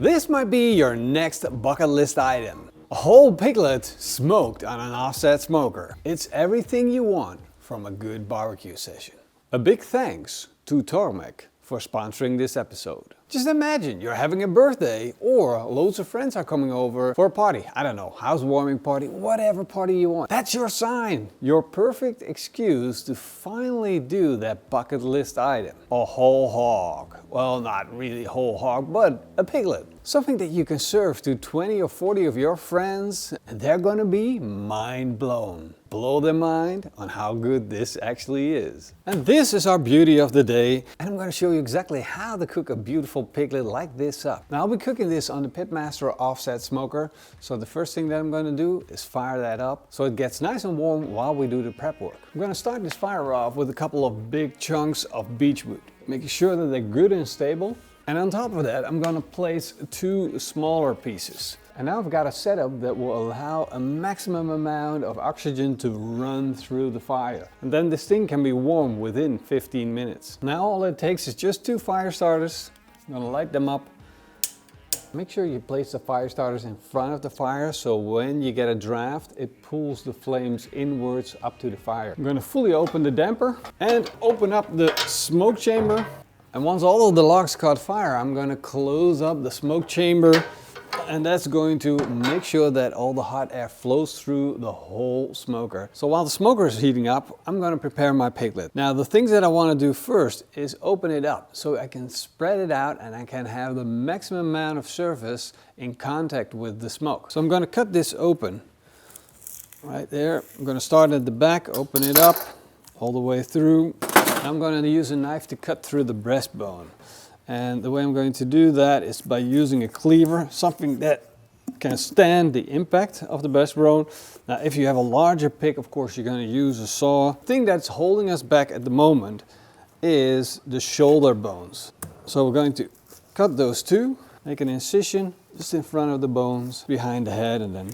This might be your next bucket list item. A whole piglet smoked on an offset smoker. It's everything you want from a good barbecue session. A big thanks to Tormek for sponsoring this episode. Just imagine you're having a birthday or loads of friends are coming over for a party. I don't know, housewarming party, whatever party you want. That's your sign. Your perfect excuse to finally do that bucket list item. A whole hog. Well, not really whole hog, but a piglet. Something that you can serve to 20 or 40 of your friends and they're gonna be mind blown. Blow their mind on how good this actually is. And this is our beauty of the day, and I'm going to show you exactly how to cook a beautiful piglet like this up. Now I'll be cooking this on the Pitmaster offset smoker, so the first thing that I'm going to do is fire that up so it gets nice and warm while we do the prep work. I'm going to start this fire off with a couple of big chunks of beechwood, making sure that they're good and stable. And on top of that, I'm going to place 2 smaller pieces. And now I've got a setup that will allow a maximum amount of oxygen to run through the fire. And then this thing can be warm within 15 minutes. Now all it takes is just 2 fire starters. I'm going to light them up. Make sure you place the fire starters in front of the fire so when you get a draft, it pulls the flames inwards up to the fire. I'm going to fully open the damper and open up the smoke chamber. And once all of the logs caught fire, I'm going to close up the smoke chamber, and that's going to make sure that all the hot air flows through the whole smoker. So while the smoker is heating up, I'm going to prepare my piglet. Now the things that I want to do first is open it up so I can spread it out and I can have the maximum amount of surface in contact with the smoke. So I'm going to cut this open right there. I'm going to start at the back, open it up all the way through. I'm going to use a knife to cut through the breastbone. And the way I'm going to do that is by using a cleaver, something that can stand the impact of the breastbone. Now if you have a larger pig, of course you're going to use a saw. The thing that's holding us back at the moment is the shoulder bones. So we're going to cut those 2, make an incision just in front of the bones, behind the head, and then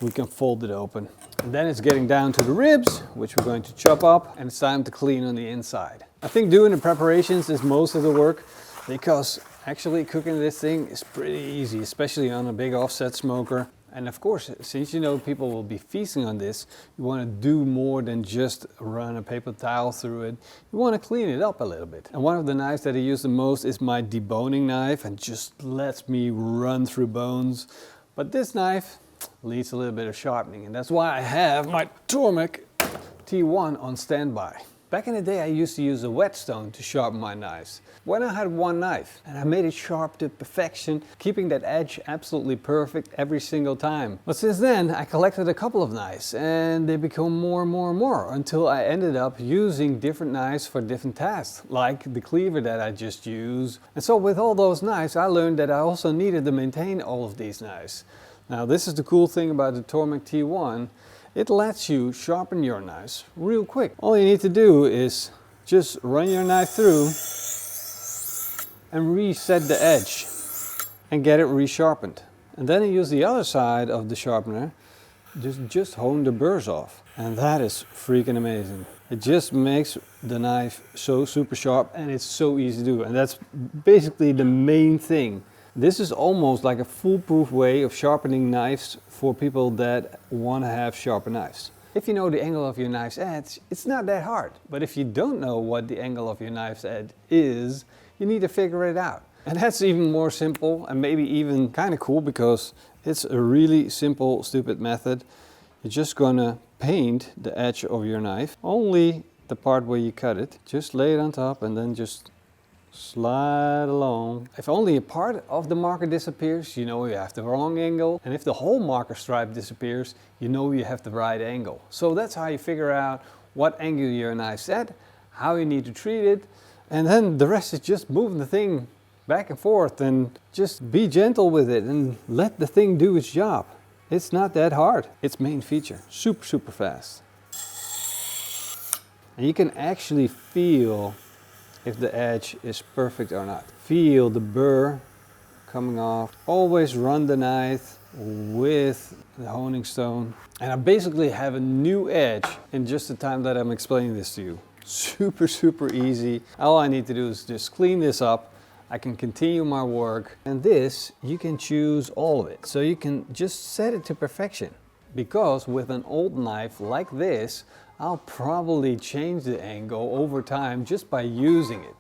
we can fold it open. And then it's getting down to the ribs, which we're going to chop up, and it's time to clean on the inside. I think doing the preparations is most of the work, because actually cooking this thing is pretty easy, especially on a big offset smoker. And of course, since you know people will be feasting on this, you want to do more than just run a paper towel through it. You want to clean it up a little bit. And one of the knives that I use the most is my deboning knife, and just lets me run through bones. But this knife needs a little bit of sharpening, and that's why I have my Tormek T1 on standby. Back in the day I used to use a whetstone to sharpen my knives. When I had one knife and I made it sharp to perfection, keeping that edge absolutely perfect every single time. But since then I collected a couple of knives and they become more and more and more until I ended up using different knives for different tasks, like the cleaver that I just used. And so with all those knives I learned that I also needed to maintain all of these knives. Now this is the cool thing about the Tormek T1. It lets you sharpen your knives real quick. All you need to do is just run your knife through and reset the edge and get it resharpened. And then you use the other side of the sharpener, just hone the burrs off. And that is freaking amazing. It just makes the knife so super sharp, and it's so easy to do. And that's basically the main thing. This is almost like a foolproof way of sharpening knives for people that want to have sharper knives. If you know the angle of your knife's edge, it's not that hard. But if you don't know what the angle of your knife's edge is, you need to figure it out. And that's even more simple and maybe even kind of cool, because it's a really simple, stupid method. You're just gonna paint the edge of your knife, only the part where you cut it. Just lay it on top and then just slide along. If only a part of the marker disappears, you know you have the wrong angle. And if the whole marker stripe disappears, you know you have the right angle. So that's how you figure out what angle your knife's at, how you need to treat it, and then the rest is just moving the thing back and forth and just be gentle with it and let the thing do its job. It's not that hard. Its main feature, super fast. And you can actually feel if the edge is perfect or not. Feel the burr coming off. Always run the knife with the honing stone. And I basically have a new edge in just the time that I'm explaining this to you. Super easy. All I need to do is just clean this up. I can continue my work. And this, you can choose all of it. So you can just set it to perfection. Because with an old knife like this, I'll probably change the angle over time just by using it.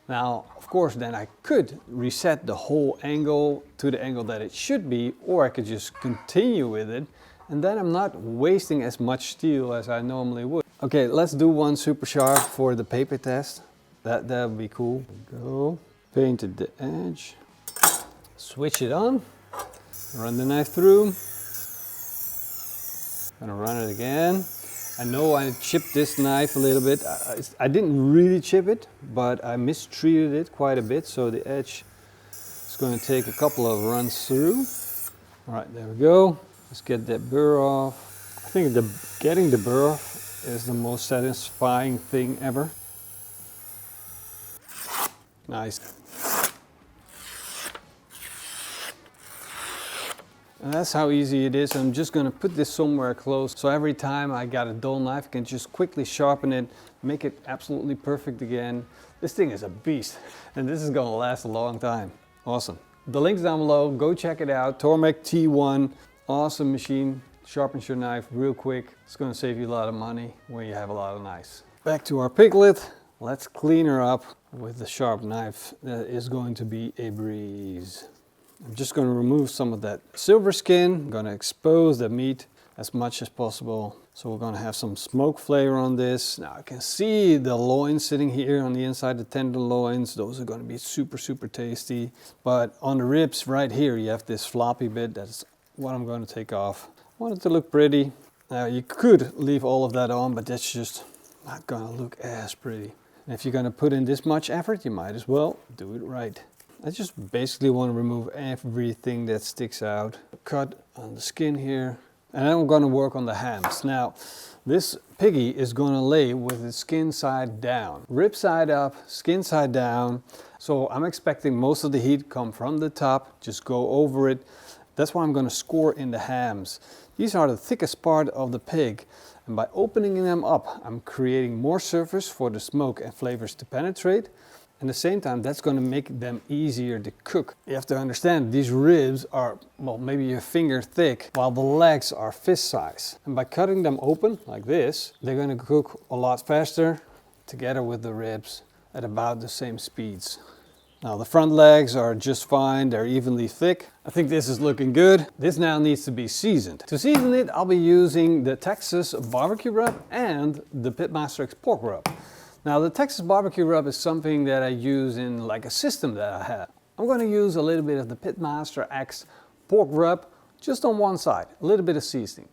Now, of course, then I could reset the whole angle to the angle that it should be, or I could just continue with it, and then I'm not wasting as much steel as I normally would. Okay, let's do one super sharp for the paper test. That would be cool. Go, painted the edge, switch it on, run the knife through, gonna run it again. I know I chipped this knife a little bit. I didn't really chip it, but I mistreated it quite a bit, so the edge is going to take a couple of runs through. All right, there we go. Let's get that burr off. I think getting the burr off is the most satisfying thing ever. Nice. And that's how easy it is. I'm just going to put this somewhere close, so every time I got a dull knife I can just quickly sharpen it, make it absolutely perfect again. This thing is a beast, and this is going to last a long time. Awesome. The link's down below, go check it out. Tormek T1, awesome machine, sharpens your knife real quick. It's going to save you a lot of money when you have a lot of knives. Back to our piglet. Let's clean her up with the sharp knife. That is going to be a breeze. I'm just going to remove some of that silver skin. I'm going to expose the meat as much as possible. So we're going to have some smoke flavor on this. Now I can see the loins sitting here on the inside, the tender loins. Those are going to be super, super tasty. But on the ribs right here, you have this floppy bit. That's what I'm going to take off. I want it to look pretty. Now you could leave all of that on, but that's just not going to look as pretty. And if you're going to put in this much effort, you might as well do it right. I just basically want to remove everything that sticks out. Cut on the skin here. And then we're going to work on the hams. Now, this piggy is going to lay with the skin side down. Rib side up, skin side down. So I'm expecting most of the heat come from the top. Just go over it. That's why I'm going to score in the hams. These are the thickest part of the pig. And by opening them up, I'm creating more surface for the smoke and flavors to penetrate. At the same time, that's going to make them easier to cook. You have to understand these ribs are, well, maybe a finger thick, while the legs are fist size. And by cutting them open like this, they're going to cook a lot faster together with the ribs at about the same speeds. Now the front legs are just fine, they're evenly thick. I think this is looking good. This now needs to be seasoned. To season it, I'll be using the Texas barbecue rub and the PitmasterX pork rub. Now the Texas barbecue rub is something that I use in like a system that I have. I'm going to use a little bit of the PitmasterX pork rub just on one side, a little bit of seasoning.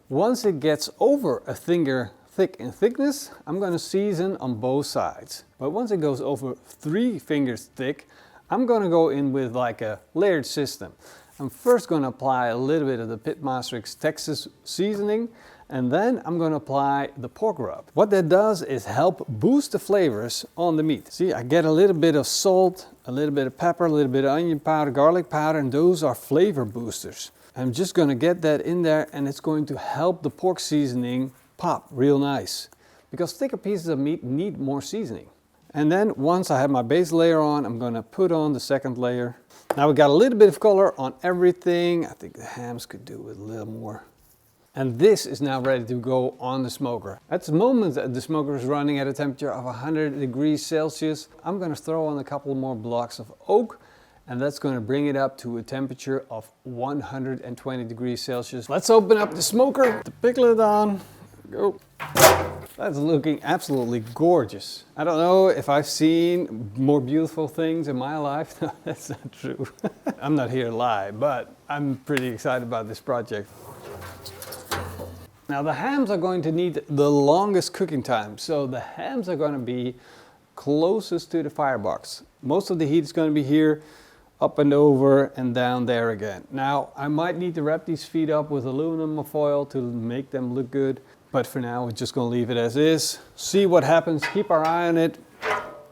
Once it gets over a finger thick in thickness, I'm going to season on both sides. But once it goes over 3 fingers thick, I'm going to go in with like a layered system. I'm first going to apply a little bit of the PitmasterX Texas seasoning, and then I'm going to apply the pork rub. What that does is help boost the flavors on the meat. See, I get a little bit of salt, a little bit of pepper, a little bit of onion powder, garlic powder, and those are flavor boosters. I'm just going to get that in there, and it's going to help the pork seasoning pop real nice. Because thicker pieces of meat need more seasoning. And then once I have my base layer on, I'm going to put on the second layer. Now we got a little bit of color on everything. I think the hams could do with a little more. And this is now ready to go on the smoker. At the moment the smoker is running at a temperature of 100 degrees Celsius. I'm going to throw on a couple more blocks of oak, and that's going to bring it up to a temperature of 120 degrees Celsius. Let's open up the smoker, put the piglet on, go. That's looking absolutely gorgeous. I don't know if I've seen more beautiful things in my life. That's not true. I'm not here to lie, but I'm pretty excited about this project. Now the hams are going to need the longest cooking time, so the hams are going to be closest to the firebox. Most of the heat is going to be here, up and over and down there again. Now I might need to wrap these feet up with aluminum foil to make them look good, but for now we're just going to leave it as is. See what happens, keep our eye on it,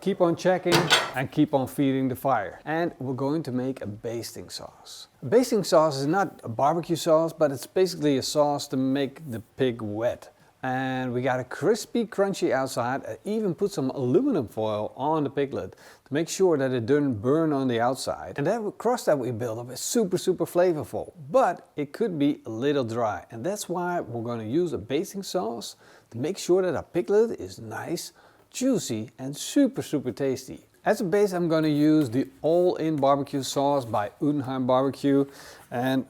keep on checking, and keep on feeding the fire. And we're going to make a basting sauce. A basting sauce is not a barbecue sauce, but it's basically a sauce to make the pig wet. And we got a crispy, crunchy outside. I even put some aluminum foil on the piglet to make sure that it doesn't burn on the outside. And that crust that we built up is super flavorful, but it could be a little dry. And that's why we're going to use a basting sauce to make sure that our piglet is nice, juicy, and super tasty. As a base, I'm going to use the all-in barbecue sauce by Udenheim Barbecue. And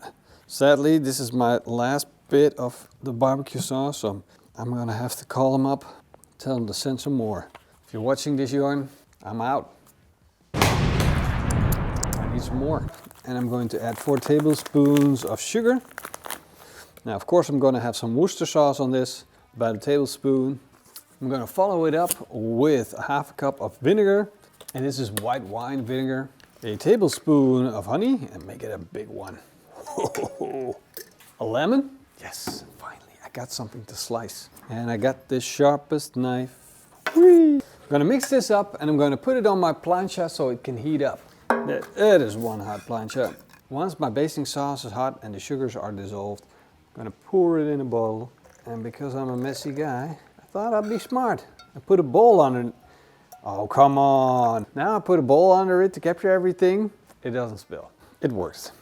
sadly, this is my last bit of the barbecue sauce, so I'm gonna have to call them up, tell them to send some more. If you're watching this, Jorn, I'm out. I need some more. And I'm going to add 4 tablespoons of sugar. Now, of course, I'm gonna have some Worcester sauce on this, about a tablespoon. I'm gonna follow it up with a half a cup of vinegar, and this is white wine vinegar. A tablespoon of honey, and make it a big one. A lemon. Yes, finally, I got something to slice. And I got the sharpest knife. Whee! I'm gonna mix this up and I'm gonna put it on my plancha so it can heat up. It is one hot plancha. Once my basting sauce is hot and the sugars are dissolved, I'm gonna pour it in a bowl. And because I'm a messy guy, I thought I'd be smart. I put a bowl under it. Oh, come on. Now I put a bowl under it to capture everything. It doesn't spill. It works.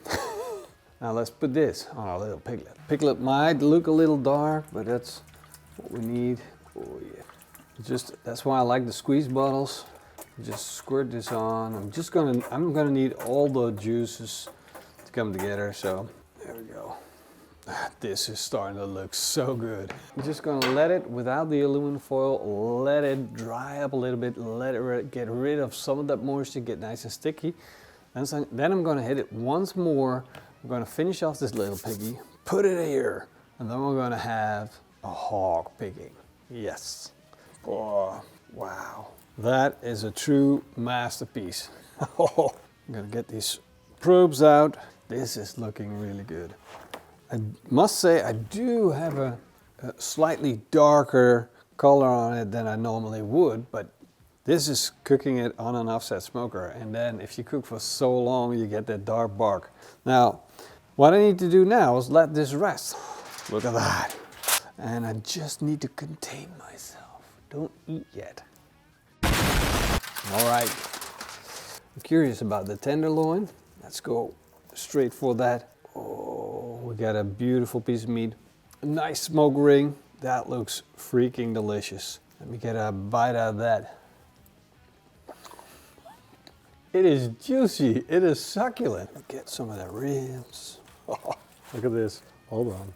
Now let's put this on our little piglet. Piglet might look a little dark, but that's what we need. Oh yeah. That's why I like the squeeze bottles. Just squirt this on. I'm gonna need all the juices to come together. So there we go. This is starting to look so good. I'm just gonna let it, without the aluminum foil, let it dry up a little bit. Let it get rid of some of that moisture, get nice and sticky. And so, then I'm gonna hit it once more. I'm going to finish off this little piggy, put it here, and then we're going to have a hog picking. Yes. Oh, wow. That is a true masterpiece. I'm going to get these probes out. This is looking really good. I must say I do have a slightly darker color on it than I normally would, but this is cooking it on an offset smoker, and then if you cook for so long, you get that dark bark. Now, what I need to do now is let this rest. Look at that. And I just need to contain myself. Don't eat yet. All right. I'm curious about the tenderloin. Let's go straight for that. Oh, we got a beautiful piece of meat. A nice smoke ring. That looks freaking delicious. Let me get a bite out of that. It is juicy, it is succulent. Get some of the ribs. Oh, look at this, hold on.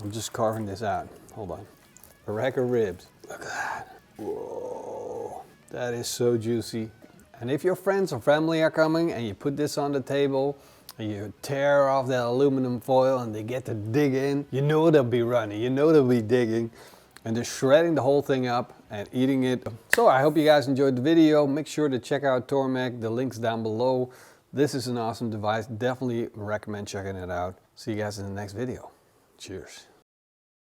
I'm just carving this out, hold on. A rack of ribs, look at that. Whoa, that is so juicy. And if your friends or family are coming and you put this on the table, and you tear off that aluminum foil and they get to dig in, you know they'll be running, you know they'll be digging. And just shredding the whole thing up and eating it. So I hope you guys enjoyed the video. Make sure to check out Tormek, the link's down below. This is an awesome device. Definitely recommend checking it out. See you guys in the next video. Cheers.